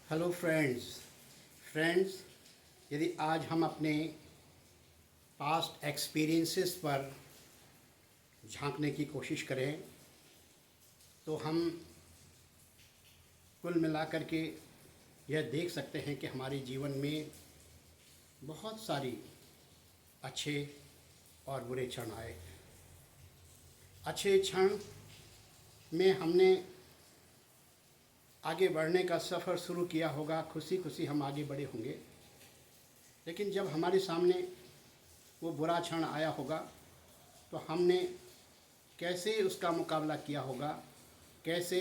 Hello friends, यदि आज हम अपने पास्ट एक्सपीरियंसेस पर झांकने की कोशिश करें तो हम कुल मिलाकर के यह देख सकते हैं कि हमारे जीवन में बहुत सारी अच्छे और बुरे क्षण आए हैं। अच्छे क्षण में हमने आगे बढ़ने का सफ़र शुरू किया होगा, खुशी खुशी हम आगे बढ़े होंगे। लेकिन जब हमारे सामने वो बुरा क्षण आया होगा तो हमने कैसे उसका मुकाबला किया होगा, कैसे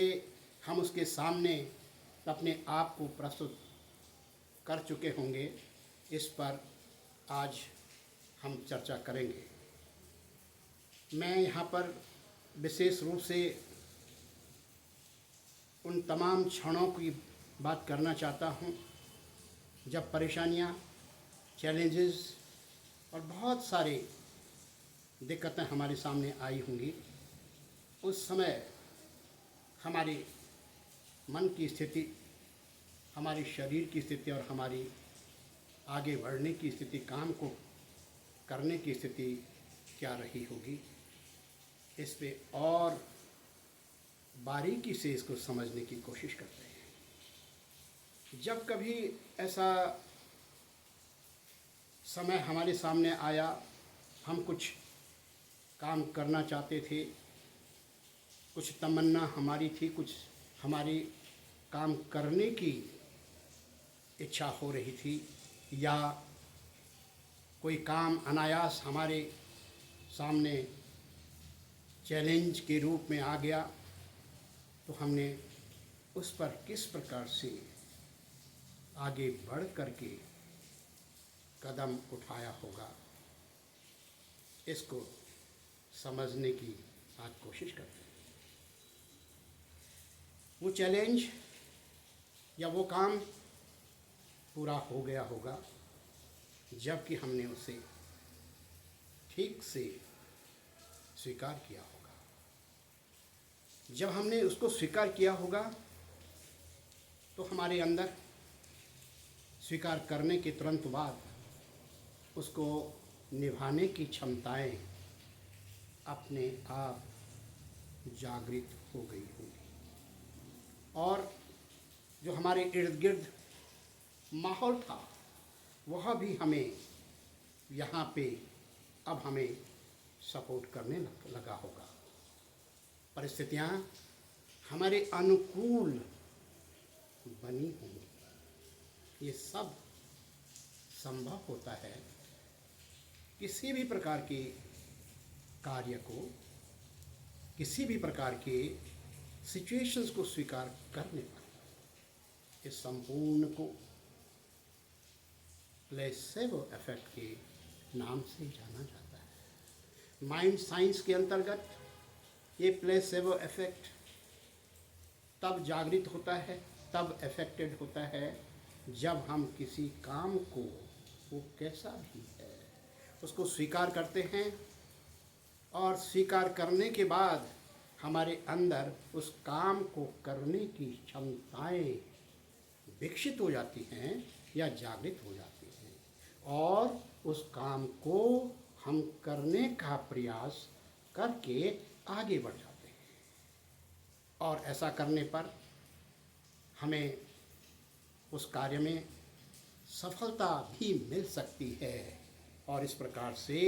हम उसके सामने अपने आप को प्रस्तुत कर चुके होंगे, इस पर आज हम चर्चा करेंगे। मैं यहाँ पर विशेष रूप से उन तमाम क्षणों की बात करना चाहता हूँ जब परेशानियाँ, चैलेंजेस और बहुत सारी दिक्कतें हमारे सामने आई होंगी। उस समय हमारे मन की स्थिति, हमारे शरीर की स्थिति और हमारी आगे बढ़ने की स्थिति, काम को करने की स्थिति क्या रही होगी, इस पे और बारीकी से इसको समझने की कोशिश करते हैं। जब कभी ऐसा समय हमारे सामने आया, हम कुछ काम करना चाहते थे, कुछ तमन्ना हमारी थी, कुछ हमारी काम करने की इच्छा हो रही थी, या कोई काम अनायास हमारे सामने चैलेंज के रूप में आ गया, तो हमने उस पर किस प्रकार से आगे बढ़ कर के कदम उठाया होगा, इसको समझने की आज कोशिश करते हैं। वो चैलेंज या वो काम पूरा हो गया होगा जबकि हमने उसे ठीक से स्वीकार किया होगा। जब हमने उसको स्वीकार किया होगा तो हमारे अंदर स्वीकार करने के तुरंत बाद उसको निभाने की क्षमताएं अपने आप जागृत हो गई होंगी, और जो हमारे इर्द गिर्द माहौल था वह भी हमें यहाँ पे अब हमें सपोर्ट करने लगा होगा। परिस्थितियाँ हमारे अनुकूल बनी होंगी। ये सब संभव होता है किसी भी प्रकार के कार्य को, किसी भी प्रकार के सिचुएशंस को स्वीकार करने पर। इस संपूर्ण को प्लेसेबो इफेक्ट के नाम से जाना जाता है। माइंड साइंस के अंतर्गत ये प्लेसेबो इफेक्ट तब जागृत होता है, तब अफेक्टेड होता है, जब हम किसी काम को, वो कैसा भी है, उसको स्वीकार करते हैं, और स्वीकार करने के बाद हमारे अंदर उस काम को करने की क्षमताएं विकसित हो जाती हैं या जागृत हो जाती हैं, और उस काम को हम करने का प्रयास करके आगे बढ़ जाते हैं। और ऐसा करने पर हमें उस कार्य में सफलता भी मिल सकती है, और इस प्रकार से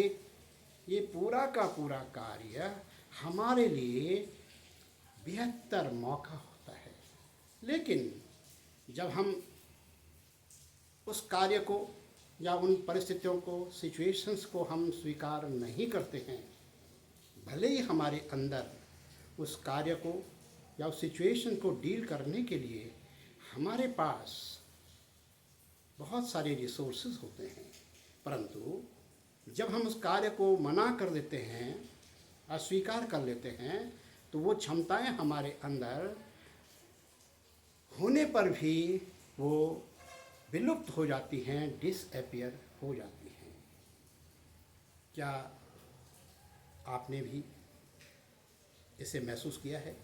ये पूरा का पूरा कार्य हमारे लिए बेहतर मौका होता है। लेकिन जब हम उस कार्य को या उन परिस्थितियों को, सिचुएशंस को हम स्वीकार नहीं करते हैं, भले ही हमारे अंदर उस कार्य को या उस सिचुएशन को डील करने के लिए हमारे पास बहुत सारे रिसोर्सेज होते हैं, परंतु जब हम उस कार्य को मना कर देते हैं, अस्वीकार कर लेते हैं, तो वो क्षमताएं हमारे अंदर होने पर भी वो विलुप्त हो जाती हैं, डिसअपियर हो जाती हैं। क्या आपने भी इसे महसूस किया है?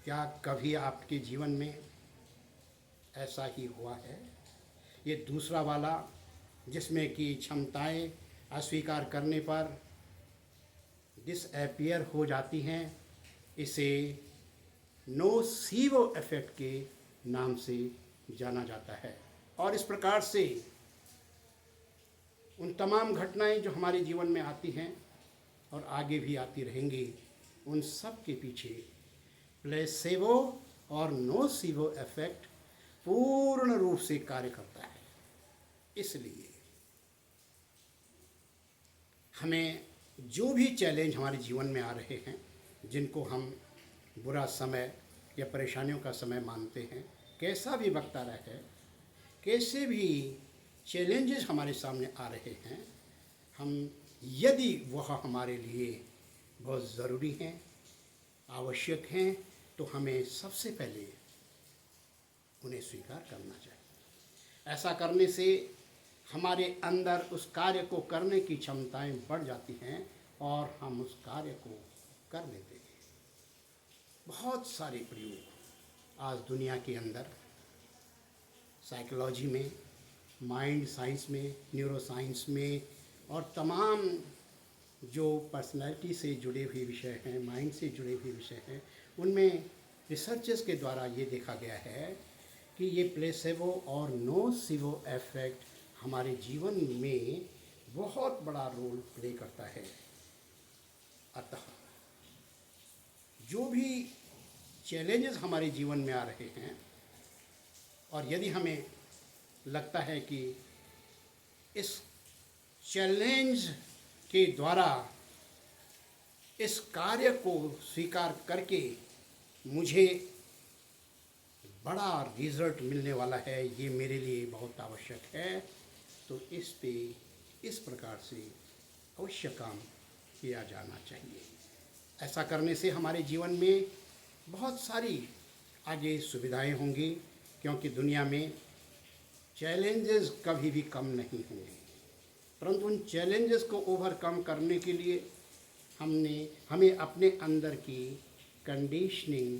क्या कभी आपके जीवन में ऐसा ही हुआ है। ये दूसरा वाला, जिसमें कि क्षमताएं अस्वीकार करने पर डिसअपीयर हो जाती हैं, इसे नोसीवो इफेक्ट के नाम से जाना जाता है। और इस प्रकार से उन तमाम घटनाएं जो हमारे जीवन में आती हैं और आगे भी आती रहेंगी, उन सब के पीछे प्लेसेबो और नोसीवो इफेक्ट पूर्ण रूप से कार्य करता है। इसलिए हमें जो भी चैलेंज हमारे जीवन में आ रहे हैं, जिनको हम बुरा समय या परेशानियों का समय मानते हैं, कैसा भी वक्त आ रहा है, कैसे भी चैलेंजेस हमारे सामने आ रहे हैं, हम यदि वह हमारे लिए बहुत ज़रूरी हैं, आवश्यक हैं, तो हमें सबसे पहले उन्हें स्वीकार करना चाहिए। ऐसा करने से हमारे अंदर उस कार्य को करने की क्षमताएं बढ़ जाती हैं और हम उस कार्य को कर लेते हैं। बहुत सारे प्रयोग आज दुनिया के अंदर साइकोलॉजी में, माइंड साइंस में, न्यूरो साइंस में और तमाम जो पर्सनैलिटी से जुड़े हुए विषय हैं, माइंड से जुड़े हुए विषय हैं, उनमें रिसर्चेस के द्वारा ये देखा गया है कि ये प्लेसेबो और नोसीवो इफेक्ट हमारे जीवन में बहुत बड़ा रोल प्ले करता है। अतः जो भी चैलेंजेस हमारे जीवन में आ रहे हैं, और यदि हमें लगता है कि इस चैलेंज के द्वारा इस कार्य को स्वीकार करके मुझे बड़ा रिजल्ट मिलने वाला है, ये मेरे लिए बहुत आवश्यक है, तो इस पे इस प्रकार से अवश्य काम किया जाना चाहिए। ऐसा करने से हमारे जीवन में बहुत सारी आगे सुविधाएं होंगी, क्योंकि दुनिया में चैलेंजेस कभी भी कम नहीं होंगे, परंतु उन चैलेंजेस को ओवरकम करने के लिए हमें अपने अंदर की कंडीशनिंग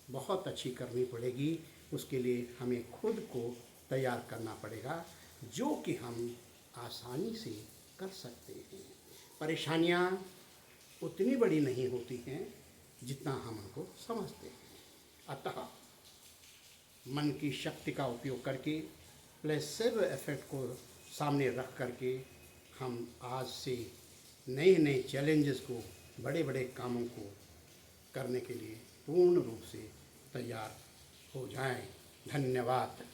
बहुत अच्छी करनी पड़ेगी। उसके लिए हमें खुद को तैयार करना पड़ेगा, जो कि हम आसानी से कर सकते हैं। परेशानियाँ उतनी बड़ी नहीं होती हैं जितना हम उनको समझते हैं। अतः मन की शक्ति का उपयोग करके, प्लेसेबो इफेक्ट को सामने रख करके, हम आज से नए नए चैलेंजेस को, बड़े बड़े कामों को करने के लिए पूर्ण रूप से तैयार हो जाएं। धन्यवाद।